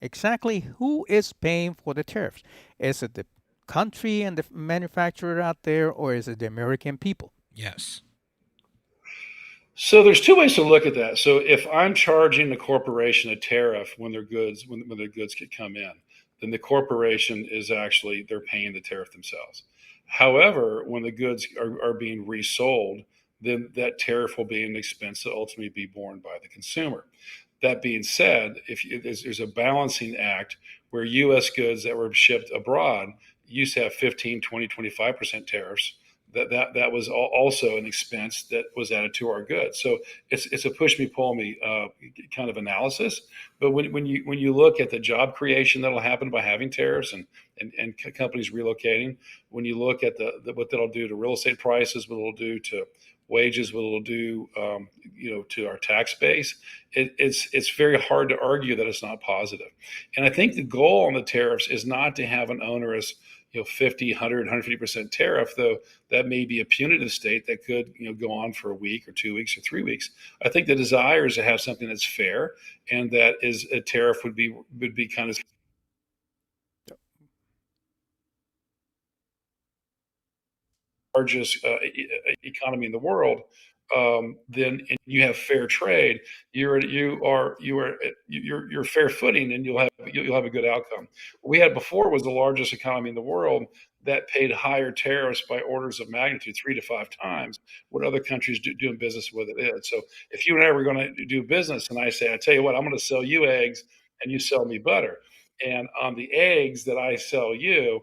Exactly who is paying for the tariffs? Is it the country and the manufacturer out there, or is it the American people? Yes. So there's two ways to look at that. So if I'm charging the corporation a tariff when their goods could come in, then the corporation is actually they're paying the tariff themselves. However, when the goods are being resold, then that tariff will be an expense that ultimately be borne by the consumer. That being said, if you, there's a balancing act where U.S. goods that were shipped abroad used to have 15, 20, 25% tariffs, that was also an expense that was added to our goods. So it's a push me pull me kind of analysis. But when you look at the job creation that'll happen by having tariffs and companies relocating, when you look at what that'll do to real estate prices, what it'll do to wages, what it'll do to our tax base, it's very hard to argue that it's not positive. And I think the goal on the tariffs is not to have an onerous 50, 100, 150% tariff, though that may be a punitive state that could go on for a week or 2 weeks or 3 weeks. I think the desire is to have something that's fair, and that is a tariff would be kind of largest economy in the world. Then and you have fair trade, you're fair footing, and you'll have a good outcome. What we had before was the largest economy in the world that paid higher tariffs by orders of magnitude 3 to 5 times what other countries doing business with it is. So if you and I were going to do business, and I tell you what, I'm going to sell you eggs, and you sell me butter, and on the eggs that I sell you,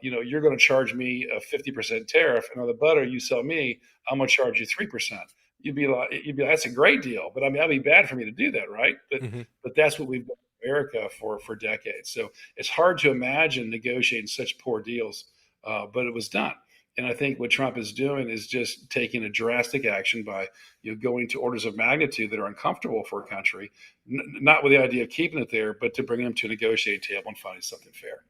you're going to charge me a 50% tariff, and on the butter you sell me, I'm going to charge you 3%. You'd be like, that's a great deal, but I mean, that'd be bad for me to do that, right? But Hmm. but that's what we've done in America for decades. So it's hard to imagine negotiating such poor deals, but it was done. And I think what Trump is doing is just taking a drastic action by going to orders of magnitude that are uncomfortable for a country, not with the idea of keeping it there, but to bring them to a negotiating table and finding something fair.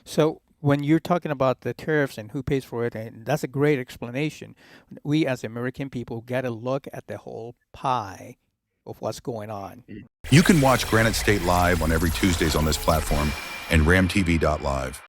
So when you're talking about the tariffs and who pays for it, and that's a great explanation. We as American people got to look at the whole pie of what's going on. You can watch Granite State live on every Tuesdays on this platform and ramtv.live.